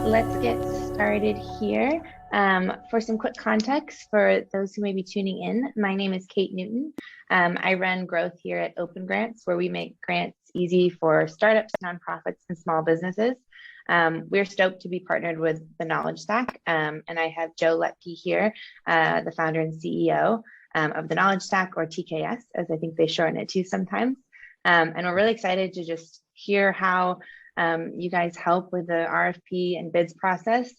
let's get started here. For some quick context for those who may be tuning in, my name is Kate Newton. I run growth here at OpenGrants, where we make grants easy for startups, nonprofits, and small businesses. We're stoked to be partnered with the Knowledge Stack, and I have Jo Letke here, the founder and CEO of the Knowledge Stack, or TKS, as I think they shorten it to sometimes. And we're really excited to just hear how you guys help with the RFP and bids process.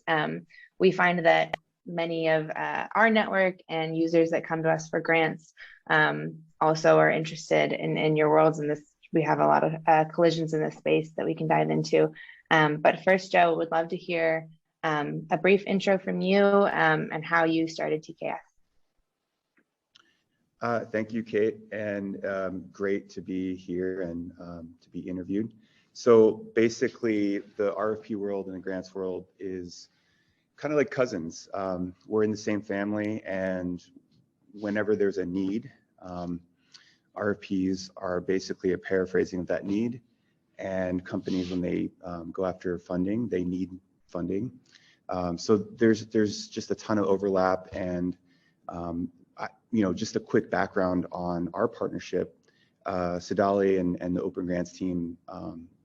We find that many of our network and users that come to us for grants also are interested in your worlds. And this, we have a lot of collisions in this space that we can dive into. But first, Jo, would love to hear a brief intro from you and how you started TKS. Thank you, Kate, and great to be here and to be interviewed. So basically, the RFP world and the grants world is kind of like cousins. We're in the same family, and whenever there's a need, RFPs are basically a paraphrasing of that need. And companies, when they go after funding, they need funding. So there's just a ton of overlap. And just a quick background on our partnership. Sadali and the OpenGrants team,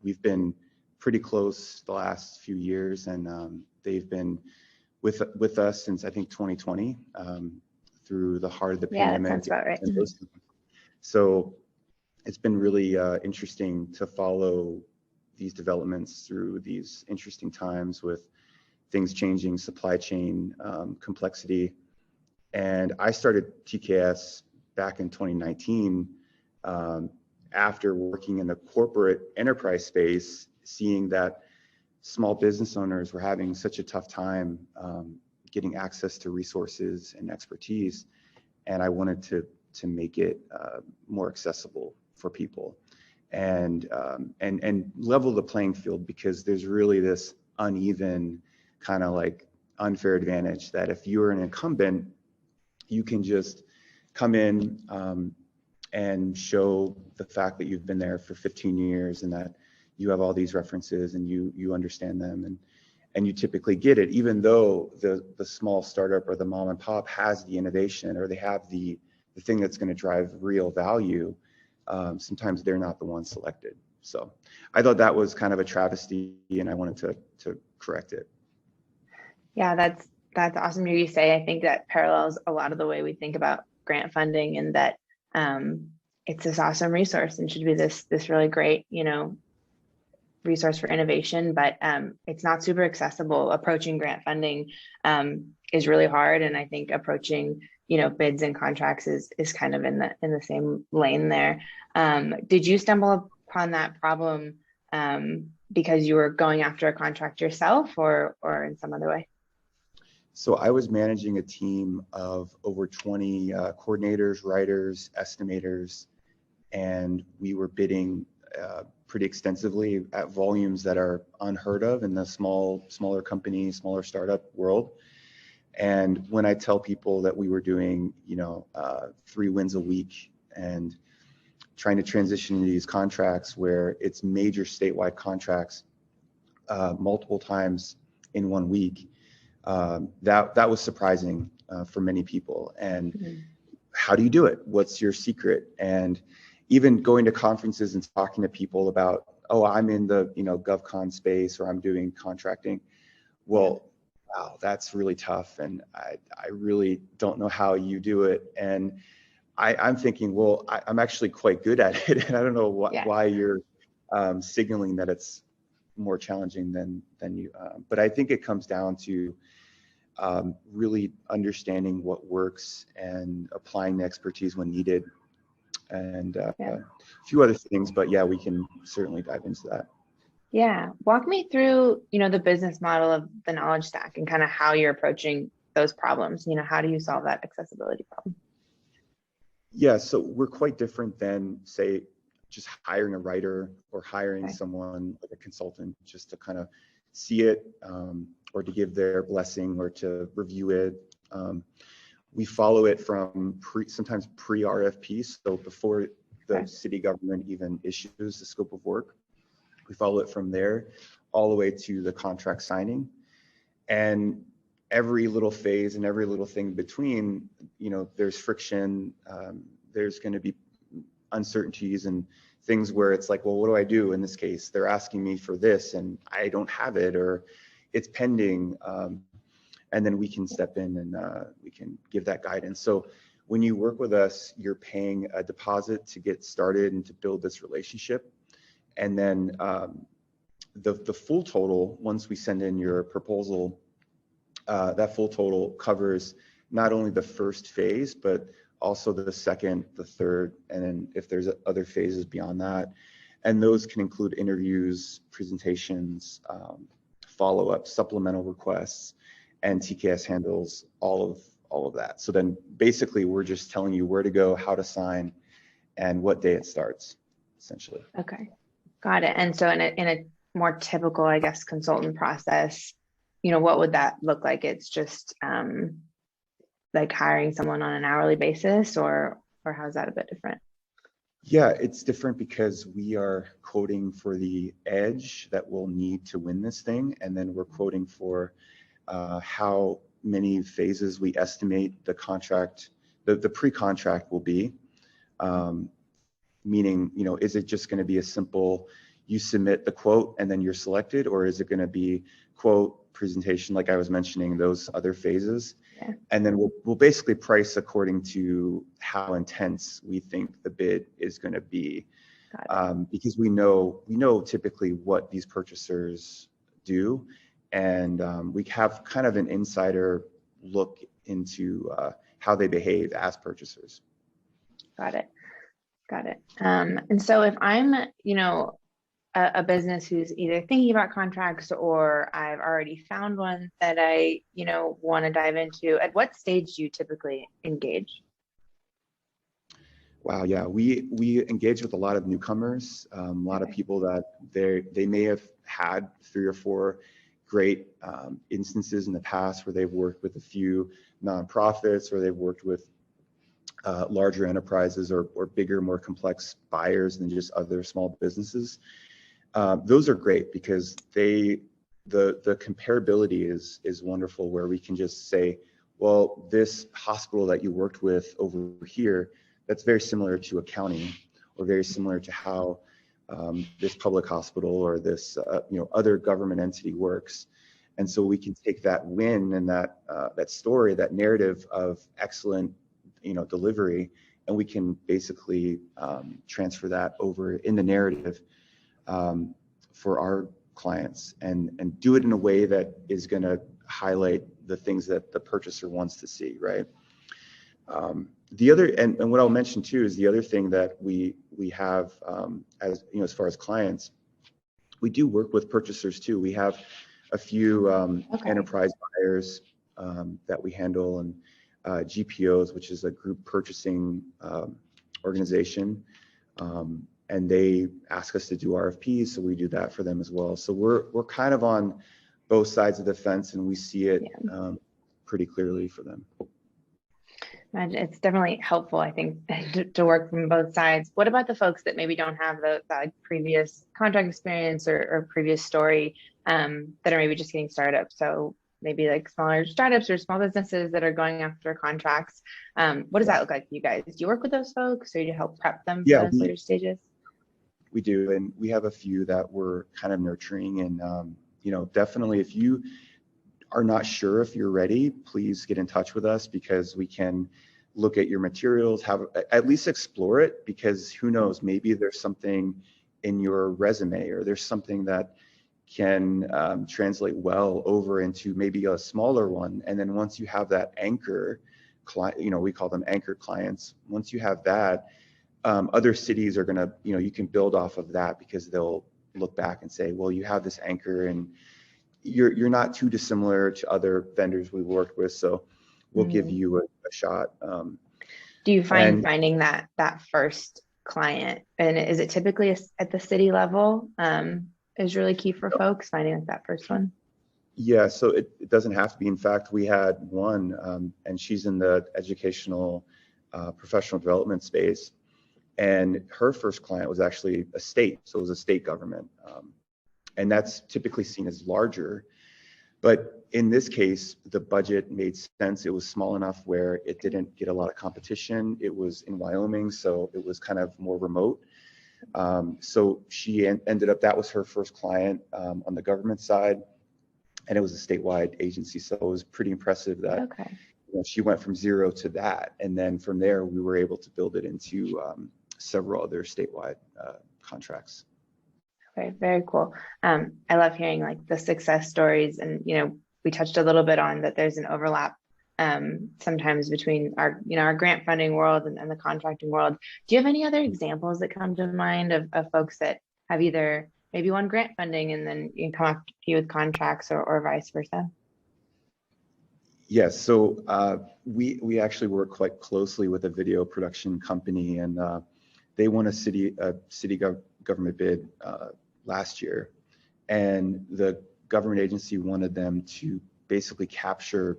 we've been pretty close the last few years, and they've been with us since I think 2020 through the heart of the pandemic. Yeah, that sounds about right. So it's been really interesting to follow these developments through these interesting times with things changing, supply chain complexity. And I started TKS back in 2019 after working in the corporate enterprise space, seeing that small business owners were having such a tough time getting access to resources and expertise. And I wanted to make it more accessible for people and level the playing field, because there's really this uneven kind of like unfair advantage that if you're an incumbent, you can just come in and show the fact that you've been there for 15 years and that you have all these references and you understand them, and you typically get it, even though the small startup or the mom and pop has the innovation or they have the thing that's going to drive real value. Sometimes they're not the ones selected. So I thought that was kind of a travesty, and I wanted to correct it. Yeah, that's awesome to hear you say. I think that parallels a lot of the way we think about grant funding, and that it's this awesome resource and should be this really great, resource for innovation, but it's not super accessible. Approaching grant funding is really hard, and I think approaching bids and contracts is kind of in the same lane there. Did you stumble upon that problem because you were going after a contract yourself, or in some other way? So I was managing a team of over 20 coordinators, writers, estimators, and we were bidding pretty extensively at volumes that are unheard of in the smaller company, smaller startup world. And when I tell people that we were doing, 3 wins a week and trying to transition into these contracts where it's major statewide contracts multiple times in 1 week, that was surprising for many people. And how do you do it? What's your secret? And even going to conferences and talking to people about, oh, I'm in the GovCon space, or I'm doing contracting. Well, wow, that's really tough, and I really don't know how you do it. And I'm thinking, well, I'm actually quite good at it, and I don't know why you're signaling that it's more challenging than you. But I think it comes down to really understanding what works and applying the expertise when needed, and a few other things. But yeah, we can certainly dive into that. Yeah, walk me through, the business model of the Knowledge Stack and kind of how you're approaching those problems. How do you solve that accessibility problem? Yeah, so we're quite different than, say, just hiring a writer or hiring someone like a consultant just to kind of see it or to give their blessing or to review it. We follow it from sometimes pre-RFPs, so before the city government even issues the scope of work. We follow it from there all the way to the contract signing. and every little phase and every little thing between, there's friction, there's going to be uncertainties and things where it's like, well, what do I do in this case? They're asking me for this and I don't have it, or it's pending. And then we can step in and we can give that guidance. So when you work with us, you're paying a deposit to get started and to build this relationship. And then the full total, once we send in your proposal, that full total covers not only the first phase, but also the second, the third, and then if there's other phases beyond that. And those can include interviews, presentations, follow-up, supplemental requests, and TKS handles all of that. So then basically we're just telling you where to go, how to sign, and what day it starts, essentially. Okay, got it. And so in a more typical, I guess, consultant process, what would that look like? It's just like hiring someone on an hourly basis, or how's that a bit different? Yeah, it's different because we are quoting for the edge that we'll need to win this thing, and then we're quoting for how many phases we estimate the contract, the pre-contract will be. Meaning, is it just going to be a simple, you submit the quote and then you're selected, or is it going to be quote, presentation, like I was mentioning, those other phases? Yeah. And then we'll basically price according to how intense we think the bid is going to be, because we know typically what these purchasers do, and we have kind of an insider look into how they behave as purchasers. Got it. And so if I'm, a business who's either thinking about contracts, or I've already found one that I, want to dive into, at what stage do you typically engage? Wow, yeah, we engage with a lot of newcomers, a lot of people that they may have had 3 or 4 great instances in the past where they've worked with a few nonprofits, or they've worked with larger enterprises or bigger, more complex buyers than just other small businesses. Those are great because the comparability is wonderful, where we can just say, well, this hospital that you worked with over here, that's very similar to a county, or very similar to how this public hospital or this other government entity works. And so we can take that win and that story, that narrative of excellent delivery, and we can basically transfer that over in the narrative for our clients, and do it in a way that is going to highlight the things that the purchaser wants to see, right? The other, and what I'll mention too, is the other thing that we have as far as clients, we do work with purchasers too. We have a few enterprise buyers that we handle, and GPOs, which is a group purchasing organization, and they ask us to do RFPs, so we do that for them as well. So we're kind of on both sides of the fence, and we see it pretty clearly for them. It's definitely helpful, I think, to work from both sides. What about the folks that maybe don't have the previous contract experience or previous story, that are maybe just getting started up? So maybe like smaller startups or small businesses that are going after contracts. What does that look like for you guys? Do you work with those folks, or do you help prep them for those later stages? We do, and we have a few that we're kind of nurturing, and definitely, if you are not sure if you're ready, please get in touch with us, because we can look at your materials, at least explore it, because who knows, maybe there's something in your resume, or there's something that can translate well over into maybe a smaller one. And then once you have that anchor client, we call them anchor clients. Once you have that, other cities are gonna, you can build off of that, because they'll look back and say, well, you have this anchor, and you're not too dissimilar to other vendors we've worked with, so we'll give you a shot. Do you find finding that first client, and is it typically at the city level, is really key for folks, finding like that first one? Yeah, so it doesn't have to be. In fact, we had one, and she's in the educational professional development space, and her first client was actually a state, so it was a state government. And that's typically seen as larger. But in this case, the budget made sense. It was small enough where it didn't get a lot of competition. It was in Wyoming, so it was kind of more remote. So she ended up, that was her first client on the government side, and it was a statewide agency. So it was pretty impressive that she went from zero to that. And then from there, we were able to build it into several other statewide contracts. Okay, very cool. I love hearing like the success stories, and we touched a little bit on that. There's an overlap sometimes between our grant funding world and the contracting world. Do you have any other examples that come to mind of folks that have either maybe won grant funding and then you come up to you with contracts, or vice versa? Yes, so we actually work quite closely with a video production company, and they won a city government bid last year, and the government agency wanted them to basically capture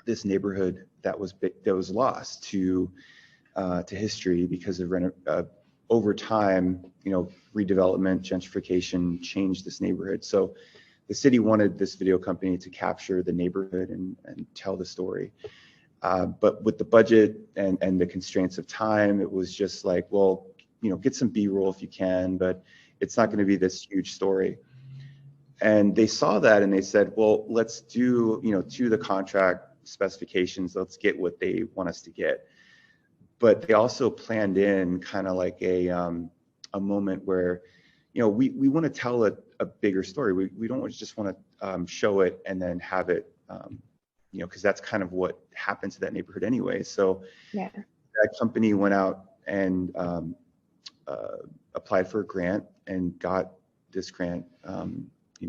this neighborhood that was lost to history because of over time, redevelopment, gentrification changed this neighborhood. So the city wanted this video company to capture the neighborhood and tell the story. But with the budget and the constraints of time, it was just like, well, get some B-roll if you can, but it's not going to be this huge story. And they saw that and they said, well, let's do, to the contract specifications, let's get what they want us to get. But they also planned in kind of like a moment where, we want to tell a bigger story. We don't just want to show it and then have it, because that's kind of what happened to that neighborhood anyway. So that company went out and applied for a grant and got this grant,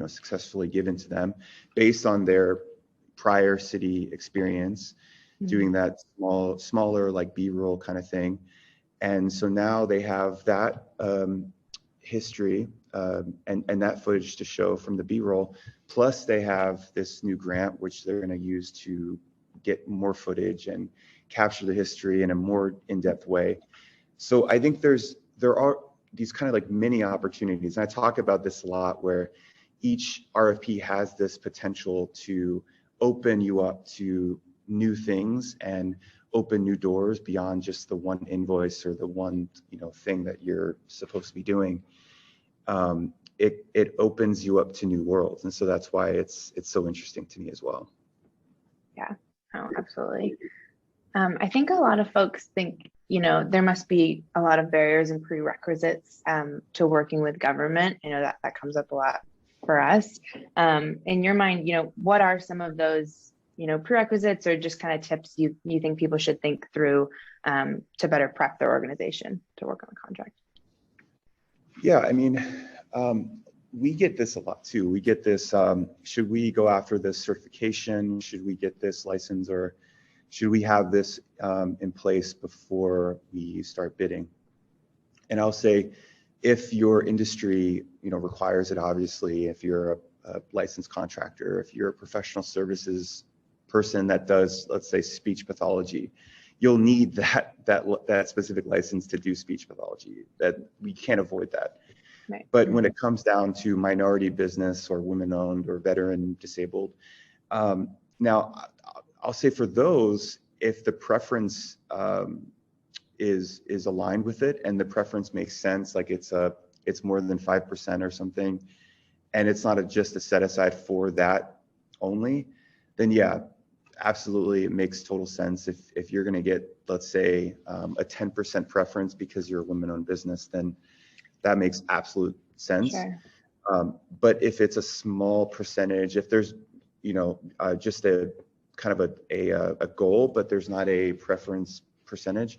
successfully given to them based on their prior city experience, doing that smaller like B-roll kind of thing. And so now they have that history and that footage to show from the B-roll, plus they have this new grant which they're going to use to get more footage and capture the history in a more in-depth way. So I think there are these kind of like mini opportunities, and I talk about this a lot, where each RFP has this potential to open you up to new things and open new doors beyond just the one invoice or the one thing that you're supposed to be doing. It opens you up to new worlds, and so that's why it's so interesting to me as well. Yeah, oh, absolutely. I think a lot of folks think there must be a lot of barriers and prerequisites to working with government. That comes up a lot for us. In your mind, what are some of those prerequisites or just kind of tips you think people should think through to better prep their organization to work on a contract? Yeah, I mean, we get this a lot too. We get this, should we go after this certification? Should we get this license, or should we have this in place before we start bidding? And I'll say, if your industry requires it, obviously, if you're a licensed contractor, if you're a professional services person that does, let's say, speech pathology, you'll need that specific license to do speech pathology. That we can't avoid that. Right. But when it comes down to minority business or women-owned or veteran disabled, now I'll say for those, if the preference is aligned with it and the preference makes sense, like it's more than 5% or something, and it's not just a set aside for that only, then yeah, absolutely, it makes total sense. If you're going to get, let's say, a 10% preference because you're a women-owned business, then that makes absolute sense. Sure. But if it's a small percentage, if there's just a kind of a goal, but there's not a preference percentage,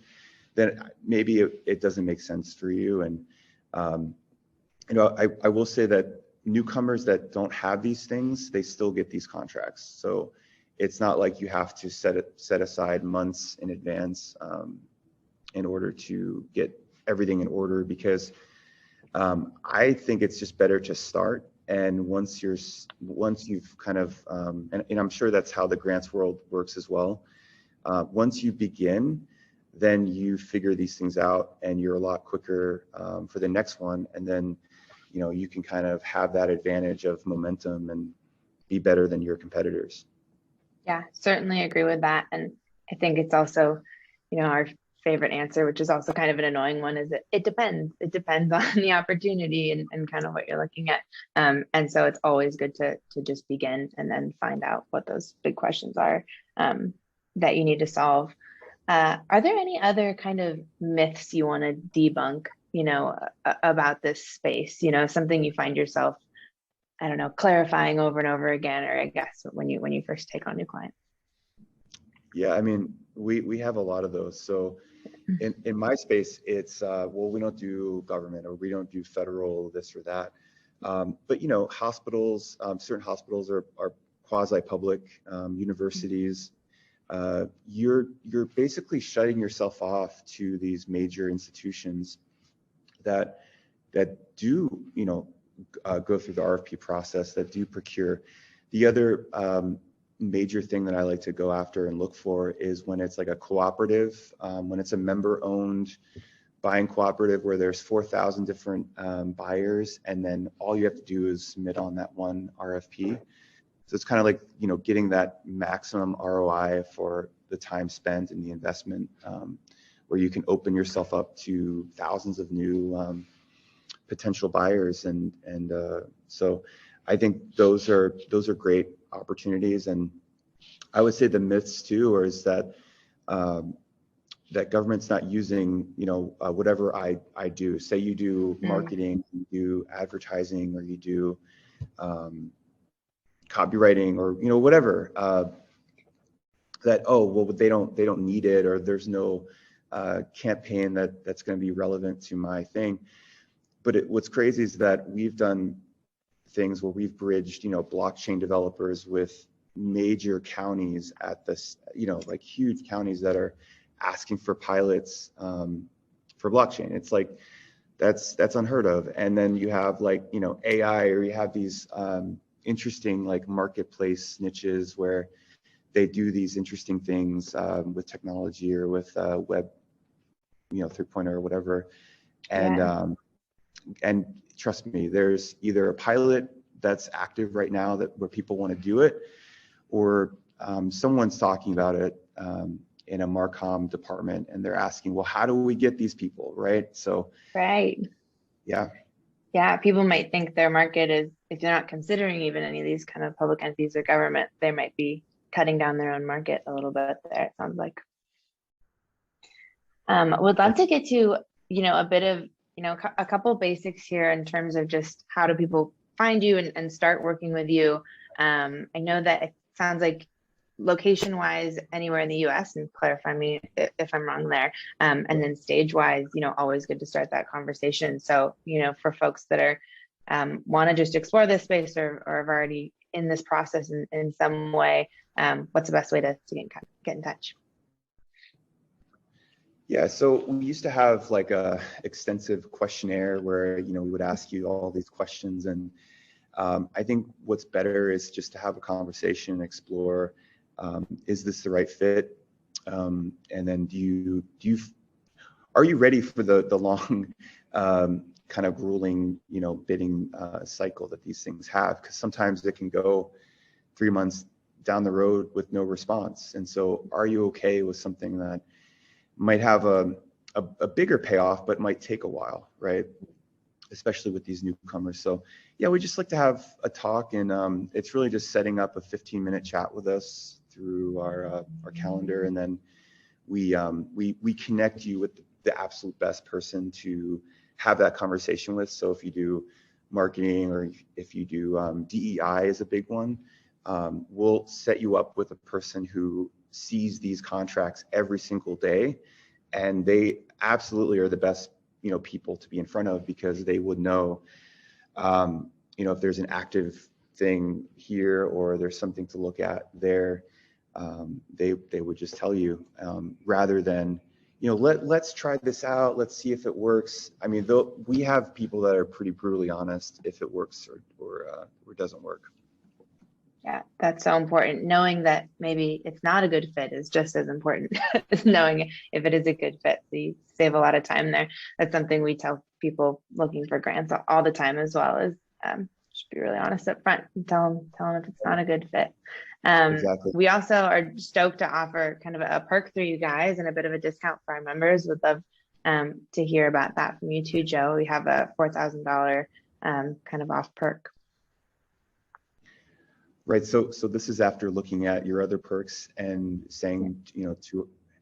then maybe it doesn't make sense for you. And I will say that newcomers that don't have these things, they still get these contracts. So it's not like you have to set aside months in advance in order to get everything in order, because I think it's just better to start. And once you've kind of, and I'm sure that's how the grants world works as well. Once you begin, then you figure these things out and you're a lot quicker for the next one. And then, you can kind of have that advantage of momentum and be better than your competitors. Yeah, certainly agree with that. And I think it's also, our favorite answer, which is also kind of an annoying one, is that it depends. It depends on the opportunity and kind of what you're looking at. And so it's always good to just begin and then find out what those big questions are that you need to solve. Are there any other kind of myths you want to debunk, about this space? Something you find yourself, I don't know, clarifying over and over again, or I guess when you first take on new clients? Yeah, I mean, we have a lot of those. So in my space, it's well, we don't do government, or we don't do federal this or that. But hospitals, certain hospitals are quasi-public, universities. You're basically shutting yourself off to these major institutions that do go through the RFP process, that do procure. The other major thing that I like to go after and look for is when it's like a cooperative, when it's a member-owned buying cooperative where there's 4,000 different buyers, and then all you have to do is submit on that one RFP. So it's kind of like getting that maximum ROI for the time spent and the investment, where you can open yourself up to thousands of new potential buyers, and so I think those are great opportunities. And I would say the myths too is that that government's not using whatever I do. Say you do marketing, you do advertising, or you do copywriting, or whatever. That they don't need it, or there's no campaign that's going to be relevant to my thing. But what's crazy is that we've done things where we've bridged, blockchain developers with major counties at this, like huge counties that are asking for pilots for blockchain. It's like that's unheard of. And then you have AI, or you have these interesting marketplace niches where they do these interesting things with technology, or with web 3.0 or whatever. And trust me, there's either a pilot that's active right now where people want to do it, or someone's talking about it in a Marcom department, and they're asking, well, how do we get these people, right? So yeah, people might think their market is, if they're not considering even any of these kind of public entities or government, they might be cutting down their own market a little bit there, it sounds like. Would love to get to a bit of a couple basics here in terms of just how do people find you and start working with you. I know that it sounds like location-wise, anywhere in the US, and clarify me if I'm wrong there. And then stage-wise, always good to start that conversation. So, for folks that are want to just explore this space, or have already in this process in some way, what's the best way to get in touch? Yeah, so we used to have a extensive questionnaire where we would ask you all these questions, and I think what's better is just to have a conversation and explore, is this the right fit, and then are you ready for the long kind of grueling bidding cycle that these things have? Because sometimes it can go 3 months down the road with no response. And so are you okay with something that might have a bigger payoff, but might take a while, right? Especially with these newcomers. So yeah, we just like to have a talk, and it's really just setting up a 15-minute chat with us through our calendar, and then we connect you with the absolute best person to have that conversation with. So if you do marketing, or if you do DEI is a big one, we'll set you up with a person who sees these contracts every single day, and they absolutely are the best people to be in front of, because they would know if there's an active thing here, or there's something to look at there. They would just tell you, rather than let's try this out, let's see if it works. I mean, we have people that are pretty brutally honest if it works or doesn't work. Yeah, that's so important. Knowing that maybe it's not a good fit is just as important as knowing if it is a good fit. So you save a lot of time there. That's something we tell people looking for grants all the time, as well as Just be really honest up front and tell them if it's not a good fit. Exactly. We also are stoked to offer kind of a perk through you guys and a bit of a discount for our members. Would love to hear about that from you too, Joe. We have a $4,000 kind of off perk. Right. So this is after looking at your other perks and saying,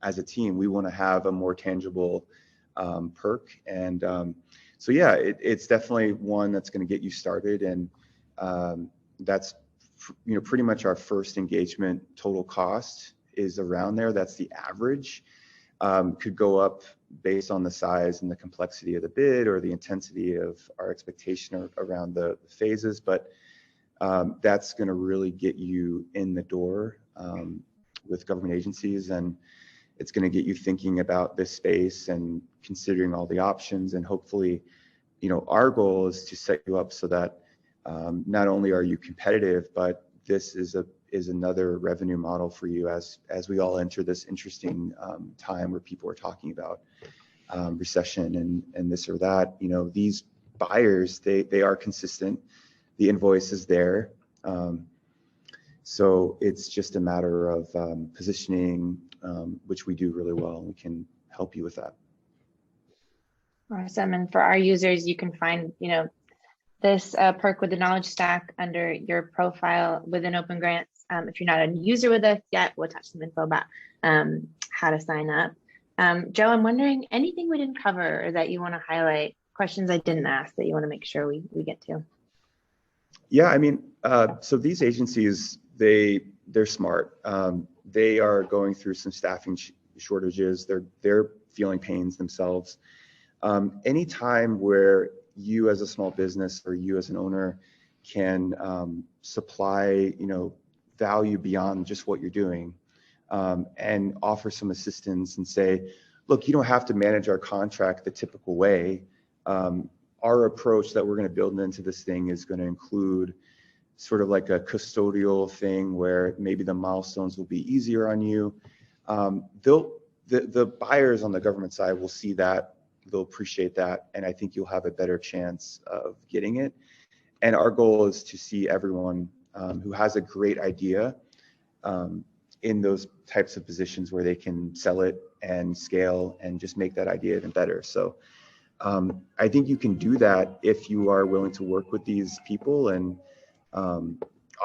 as a team, we want to have a more tangible perk. And so, yeah, it's definitely one that's going to get you started. And that's, pretty much our first engagement total cost is around there. That's the average. Could go up based on the size and the complexity of the bid or the intensity of our expectation around the phases. But that's going to really get you in the door with government agencies, and it's going to get you thinking about this space and considering all the options. And hopefully, our goal is to set you up so that not only are you competitive, but this is another revenue model for you as we all enter this interesting time where people are talking about recession and this or that. These buyers, they are consistent. The invoice is there. So it's just a matter of positioning, which we do really well, and we can help you with that. Awesome. And for our users, you can find, this perk with the knowledge stack under your profile within OpenGrants. If you're not a user with us yet, we'll attach some info about how to sign up. Joe, I'm wondering, anything we didn't cover or that you want to highlight, questions I didn't ask that you want to make sure we get to? Yeah, I mean, so these agencies, they're smart. They are going through some staffing shortages. They're feeling pains themselves. Any time where you as a small business or you as an owner can supply, value beyond just what you're doing, and offer some assistance and say, look, you don't have to manage our contract the typical way. Our approach that we're going to build into this thing is going to include sort of like a custodial thing where maybe the milestones will be easier on you. The buyers on the government side will see that, they'll appreciate that, and I think you'll have a better chance of getting it. And our goal is to see everyone who has a great idea in those types of positions where they can sell it and scale and just make that idea even better. So I think you can do that if you are willing to work with these people and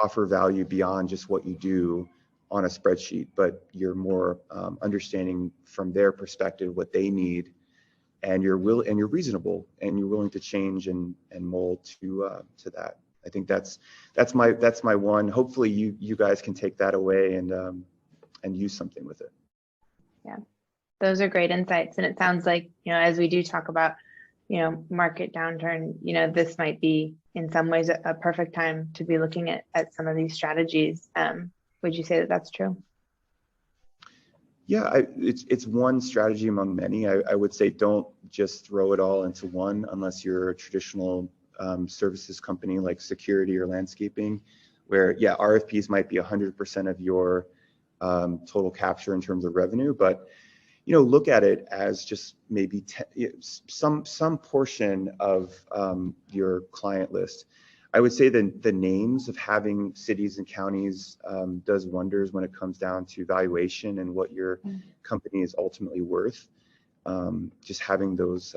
offer value beyond just what you do on a spreadsheet, but you're more understanding from their perspective what they need, and you're reasonable and you're willing to change and mold to that. I think that's my one. Hopefully you guys can take that away and use something with it. Yeah, those are great insights. And it sounds like, as we do talk about, market downturn, this might be in some ways a perfect time to be looking at some of these strategies. Would you say that that's true? Yeah, it's one strategy among many. I would say don't just throw it all into one unless you're a traditional services company like security or landscaping, where, yeah, RFPs might be 100% of your total capture in terms of revenue, but look at it as just maybe some portion of your client list. I would say the names of having cities and counties does wonders when it comes down to valuation and what your company is ultimately worth. Just having those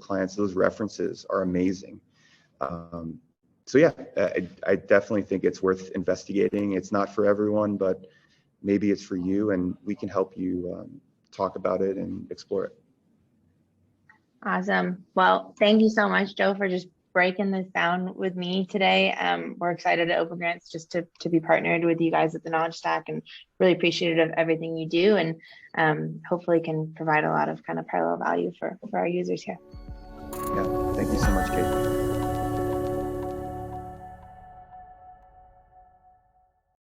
clients, those references are amazing. So yeah, I definitely think it's worth investigating. It's not for everyone, but maybe it's for you, and we can help you talk about it and explore it. Awesome. Well, thank you so much, Joe, for just breaking this down with me today. We're excited at OpenGrants just to be partnered with you guys at the Knowledge Stack, and really appreciative of everything you do, and hopefully can provide a lot of kind of parallel value for our users here. Yeah, thank you so much, Kate.